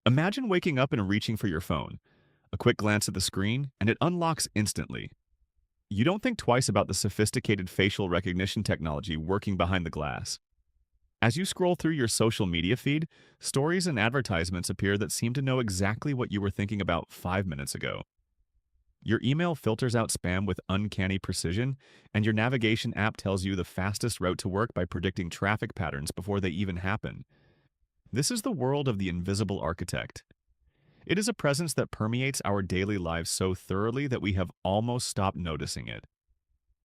Imagine waking up and reaching for your phone. A quick glance at the screen, and it unlocks instantly. You don't think twice about the sophisticated facial recognition technology working behind the glass. As you scroll through your social media feed, stories and advertisements appear that seem to know exactly what you were thinking about 5 minutes ago. Your email filters out spam with uncanny precision, and your navigation app tells you the fastest route to work by predicting traffic patterns before they even happen. This is the world of the invisible architect. It is a presence that permeates our daily lives so thoroughly that we have almost stopped noticing it.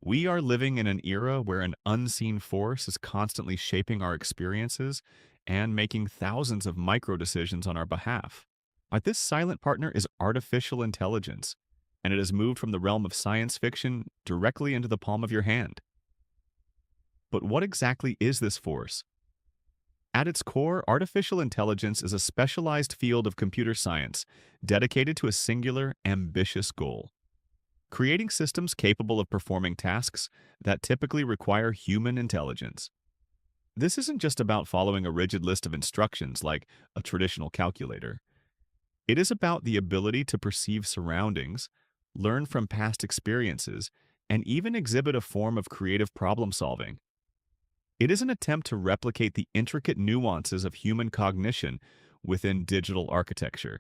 We are living in an era where an unseen force is constantly shaping our experiences and making thousands of micro decisions on our behalf. But this silent partner is artificial intelligence, and it has moved from the realm of science fiction directly into the palm of your hand. But what exactly is this force? At its core, artificial intelligence is a specialized field of computer science dedicated to a singular, ambitious goal: creating systems capable of performing tasks that typically require human intelligence. This isn't just about following a rigid list of instructions like a traditional calculator. It is about the ability to perceive surroundings, learn from past experiences, and even exhibit a form of creative problem solving. It is an attempt to replicate the intricate nuances of human cognition within digital architecture.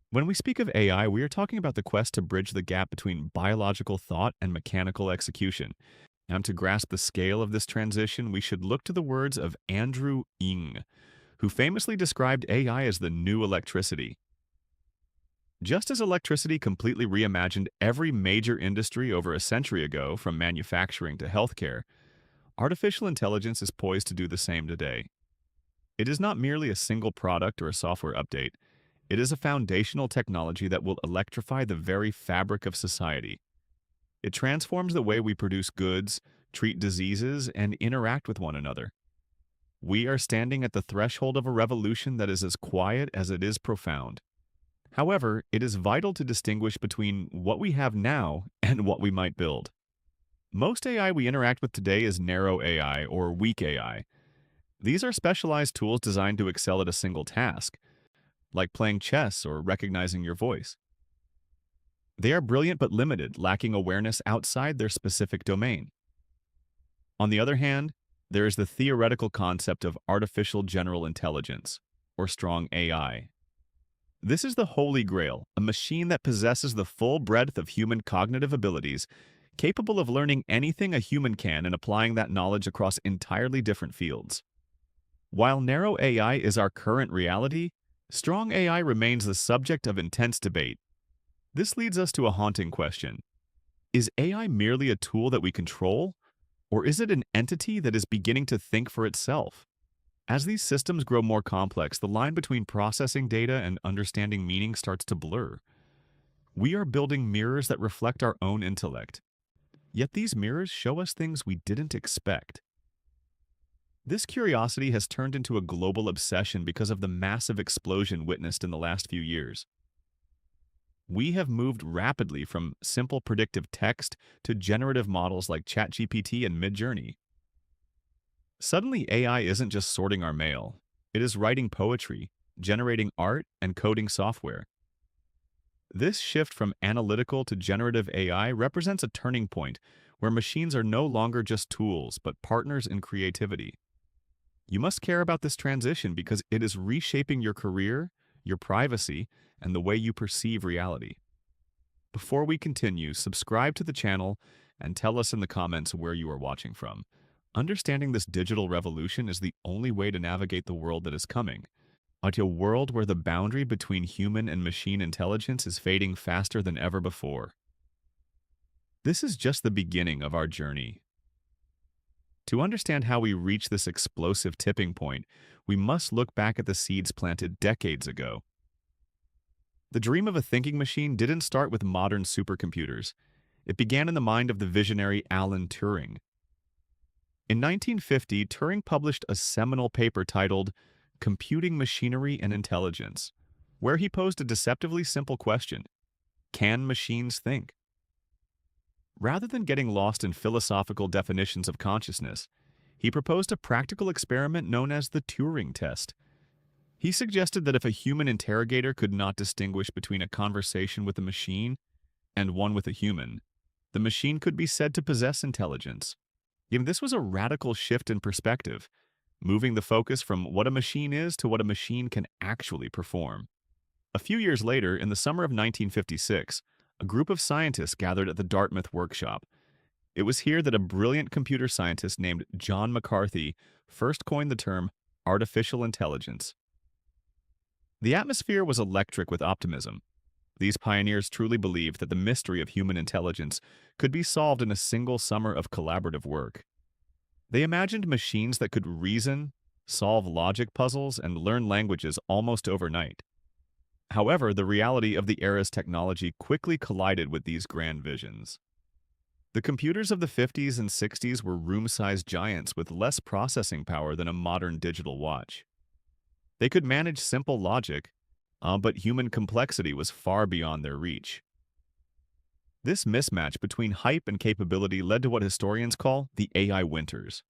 When we speak of AI, we are talking about the quest to bridge the gap between biological thought and mechanical execution. And to grasp the scale of this transition, we should look to the words of Andrew Ng, who famously described AI as the new electricity. Just as electricity completely reimagined every major industry over a century ago, from manufacturing to healthcare, artificial intelligence is poised to do the same today. It is not merely a single product or a software update. It is a foundational technology that will electrify the very fabric of society. It transforms the way we produce goods, treat diseases, and interact with one another. We are standing at the threshold of a revolution that is as quiet as it is profound. However, it is vital to distinguish between what we have now and what we might build. Most AI we interact with today is narrow AI or weak AI. These are specialized tools designed to excel at a single task, like playing chess or recognizing your voice. They are brilliant but limited, lacking awareness outside their specific domain. On the other hand, there is the theoretical concept of artificial general intelligence, or strong AI. This is the holy grail, a machine that possesses the full breadth of human cognitive abilities, capable of learning anything a human can and applying that knowledge across entirely different fields. While narrow AI is our current reality, strong AI remains the subject of intense debate. This leads us to a haunting question. Is AI merely a tool that we control, or is it an entity that is beginning to think for itself? As these systems grow more complex, the line between processing data and understanding meaning starts to blur. We are building mirrors that reflect our own intellect. Yet these mirrors show us things we didn't expect. This curiosity has turned into a global obsession because of the massive explosion witnessed in the last few years. We have moved rapidly from simple predictive text to generative models like ChatGPT and Midjourney. Suddenly, AI isn't just sorting our mail. It is writing poetry, generating art, and coding software. This shift from analytical to generative AI represents a turning point where machines are no longer just tools, but partners in creativity. You must care about this transition because it is reshaping your career, your privacy, and the way you perceive reality. Before we continue, subscribe to the channel and tell us in the comments where you are watching from. Understanding this digital revolution is the only way to navigate the world that is coming. A world where the boundary between human and machine intelligence is fading faster than ever before. This is just the beginning of our journey. To understand how we reach this explosive tipping point, we must look back at the seeds planted decades ago. The dream of a thinking machine didn't start with modern supercomputers. It began in the mind of the visionary Alan Turing. In 1950, Turing published a seminal paper titled Computing Machinery and Intelligence, where he posed a deceptively simple question: can machines think? Rather than getting lost in philosophical definitions of consciousness, he proposed a practical experiment known as the Turing test. He suggested that if a human interrogator could not distinguish between a conversation with a machine and one with a human, the machine could be said to possess intelligence. This was a radical shift in perspective, moving the focus from what a machine is to what a machine can actually perform. A few years later, in the summer of 1956, a group of scientists gathered at the Dartmouth workshop. It was here that a brilliant computer scientist named John McCarthy first coined the term artificial intelligence. The atmosphere was electric with optimism. These pioneers truly believed that the mystery of human intelligence could be solved in a single summer of collaborative work. They imagined machines that could reason, solve logic puzzles, and learn languages almost overnight. However, the reality of the era's technology quickly collided with these grand visions. The computers of the 50s and 60s were room-sized giants with less processing power than a modern digital watch. They could manage simple logic, but human complexity was far beyond their reach. This mismatch between hype and capability led to what historians call the AI winters.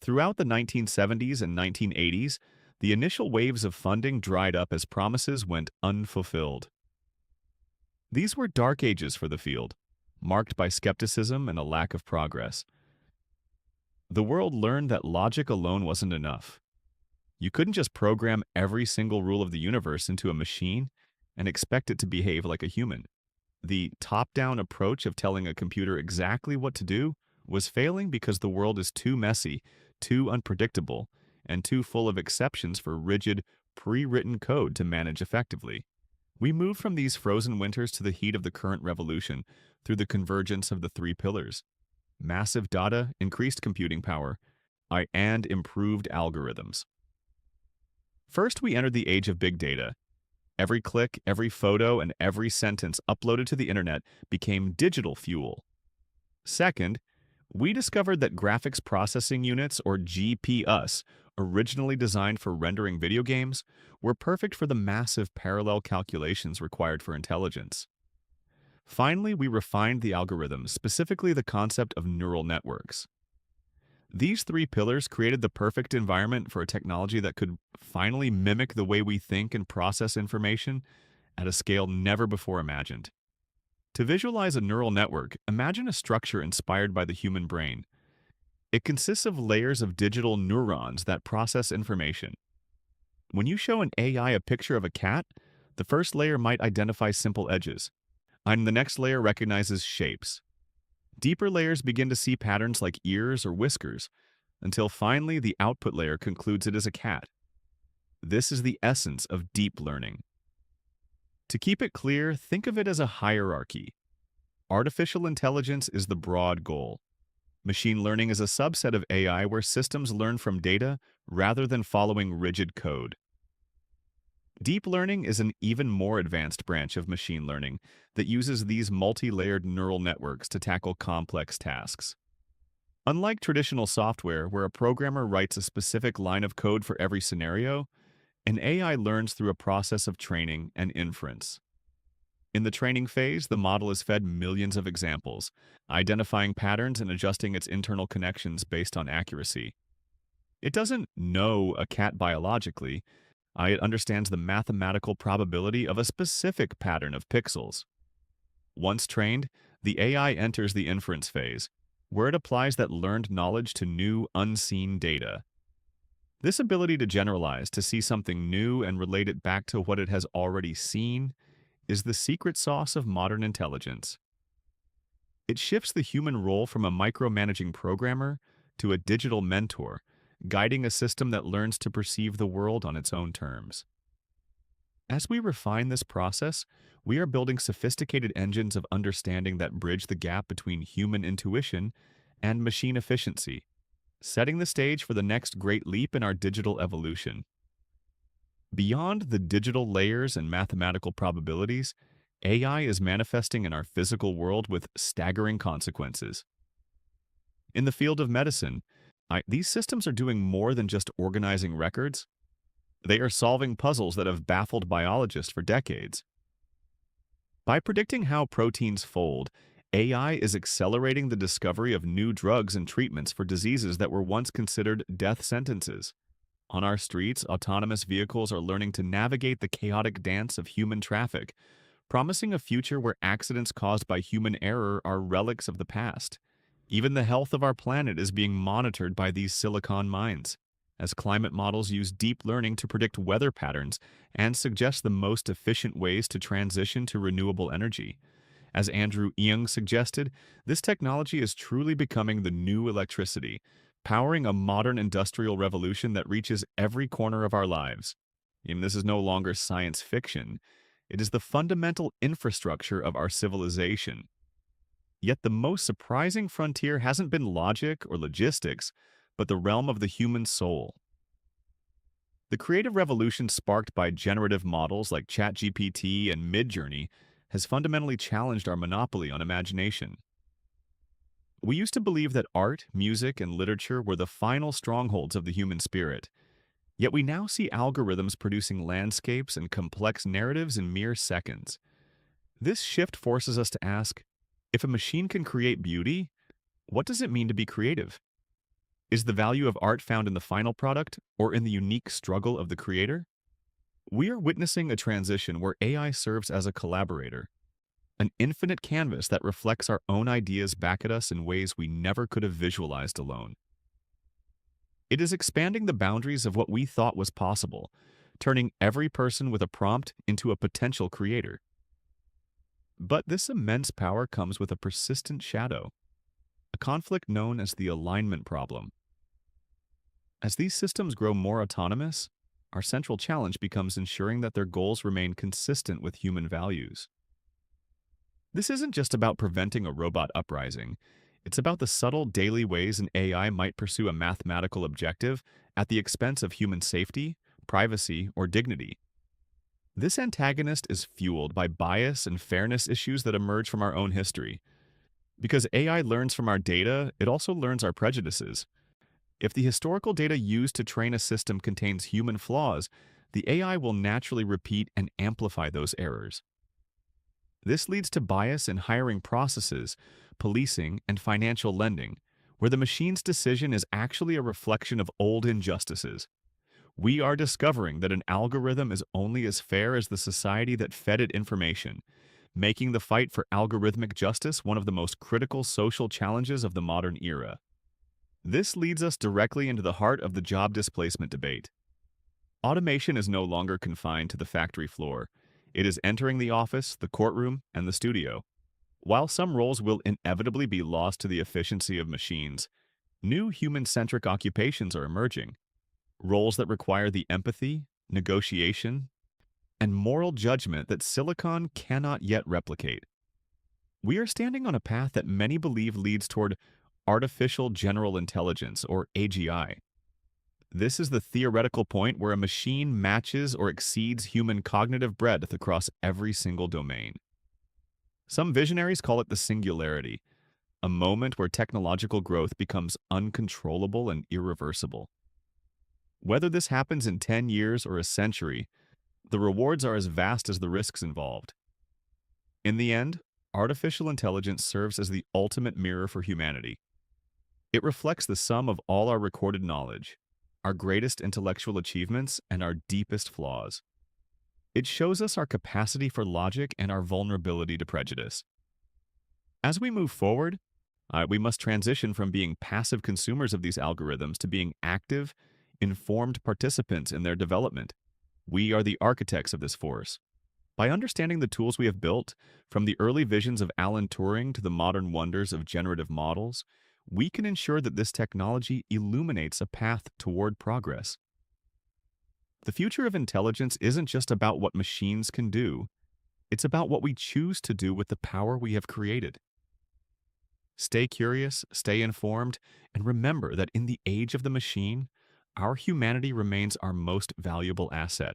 Throughout the 1970s and 1980s, the initial waves of funding dried up as promises went unfulfilled. These were dark ages for the field, marked by skepticism and a lack of progress. The world learned that logic alone wasn't enough. You couldn't just program every single rule of the universe into a machine and expect it to behave like a human. The top-down approach of telling a computer exactly what to do was failing because the world is too messy, too unpredictable, and too full of exceptions for rigid, pre-written code to manage effectively. We move from these frozen winters to the heat of the current revolution through the convergence of the three pillars: massive data, increased computing power, and improved algorithms. First, we entered the age of big data. Every click, every photo, and every sentence uploaded to the internet became digital fuel. Second, we discovered that graphics processing units, or GPUs, originally designed for rendering video games, were perfect for the massive parallel calculations required for intelligence. Finally, we refined the algorithms, specifically the concept of neural networks. These three pillars created the perfect environment for a technology that could finally mimic the way we think and process information at a scale never before imagined. To visualize a neural network, imagine a structure inspired by the human brain. It consists of layers of digital neurons that process information. When you show an AI a picture of a cat, the first layer might identify simple edges, and the next layer recognizes shapes. Deeper layers begin to see patterns like ears or whiskers, until finally the output layer concludes it is a cat. This is the essence of deep learning. To keep it clear, think of it as a hierarchy. Artificial intelligence is the broad goal. Machine learning is a subset of AI where systems learn from data rather than following rigid code. Deep learning is an even more advanced branch of machine learning that uses these multi-layered neural networks to tackle complex tasks. Unlike traditional software, where a programmer writes a specific line of code for every scenario, an AI learns through a process of training and inference. In the training phase, the model is fed millions of examples, identifying patterns and adjusting its internal connections based on accuracy. It doesn't know a cat biologically. It understands the mathematical probability of a specific pattern of pixels. Once trained, the AI enters the inference phase, where it applies that learned knowledge to new, unseen data. This ability to generalize, to see something new and relate it back to what it has already seen, is the secret sauce of modern intelligence. It shifts the human role from a micromanaging programmer to a digital mentor, guiding a system that learns to perceive the world on its own terms. As we refine this process, we are building sophisticated engines of understanding that bridge the gap between human intuition and machine efficiency, setting the stage for the next great leap in our digital evolution. Beyond the digital layers and mathematical probabilities, AI is manifesting in our physical world with staggering consequences. In the field of medicine, these systems are doing more than just organizing records. They are solving puzzles that have baffled biologists for decades. By predicting how proteins fold, AI is accelerating the discovery of new drugs and treatments for diseases that were once considered death sentences. On our streets, autonomous vehicles are learning to navigate the chaotic dance of human traffic, promising a future where accidents caused by human error are relics of the past. Even the health of our planet is being monitored by these silicon mines, as climate models use deep learning to predict weather patterns and suggest the most efficient ways to transition to renewable energy. As Andrew Young suggested, this technology is truly becoming the new electricity, powering a modern industrial revolution that reaches every corner of our lives. And this is no longer science fiction. It is the fundamental infrastructure of our civilization. Yet the most surprising frontier hasn't been logic or logistics, but the realm of the human soul. The creative revolution sparked by generative models like ChatGPT and Midjourney has fundamentally challenged our monopoly on imagination. We used to believe that art, music, and literature were the final strongholds of the human spirit. Yet we now see algorithms producing landscapes and complex narratives in mere seconds. This shift forces us to ask, if a machine can create beauty, what does it mean to be creative? Is the value of art found in the final product or in the unique struggle of the creator? We are witnessing a transition where AI serves as a collaborator, an infinite canvas that reflects our own ideas back at us in ways we never could have visualized alone. It is expanding the boundaries of what we thought was possible, turning every person with a prompt into a potential creator. But this immense power comes with a persistent shadow, a conflict known as the alignment problem. As these systems grow more autonomous, our central challenge becomes ensuring that their goals remain consistent with human values. This isn't just about preventing a robot uprising. It's about the subtle daily ways an AI might pursue a mathematical objective at the expense of human safety, privacy, or dignity. This antagonist is fueled by bias and fairness issues that emerge from our own history. Because AI learns from our data, it also learns our prejudices. If the historical data used to train a system contains human flaws, the AI will naturally repeat and amplify those errors. This leads to bias in hiring processes, policing, and financial lending, where the machine's decision is actually a reflection of old injustices. We are discovering that an algorithm is only as fair as the society that fed it information, making the fight for algorithmic justice one of the most critical social challenges of the modern era. This leads us directly into the heart of the job displacement debate. Automation is no longer confined to the factory floor. It is entering the office, the courtroom, and the studio. While some roles will inevitably be lost to the efficiency of machines, new human-centric occupations are emerging. Roles that require the empathy, negotiation, and moral judgment that silicon cannot yet replicate. We are standing on a path that many believe leads toward artificial general intelligence, or AGI. This is the theoretical point where a machine matches or exceeds human cognitive breadth across every single domain. Some visionaries call it the singularity, a moment where technological growth becomes uncontrollable and irreversible. Whether this happens in 10 years or a century, the rewards are as vast as the risks involved. In the end, artificial intelligence serves as the ultimate mirror for humanity. It reflects the sum of all our recorded knowledge, our greatest intellectual achievements, and our deepest flaws. It shows us our capacity for logic and our vulnerability to prejudice. As we move forward, we must transition from being passive consumers of these algorithms to being active, informed participants in their development. We are the architects of this force. By understanding the tools we have built, from the early visions of Alan Turing to the modern wonders of generative models, we can ensure that this technology illuminates a path toward progress. The future of intelligence isn't just about what machines can do, it's about what we choose to do with the power we have created. Stay curious, stay informed, and remember that in the age of the machine, our humanity remains our most valuable asset.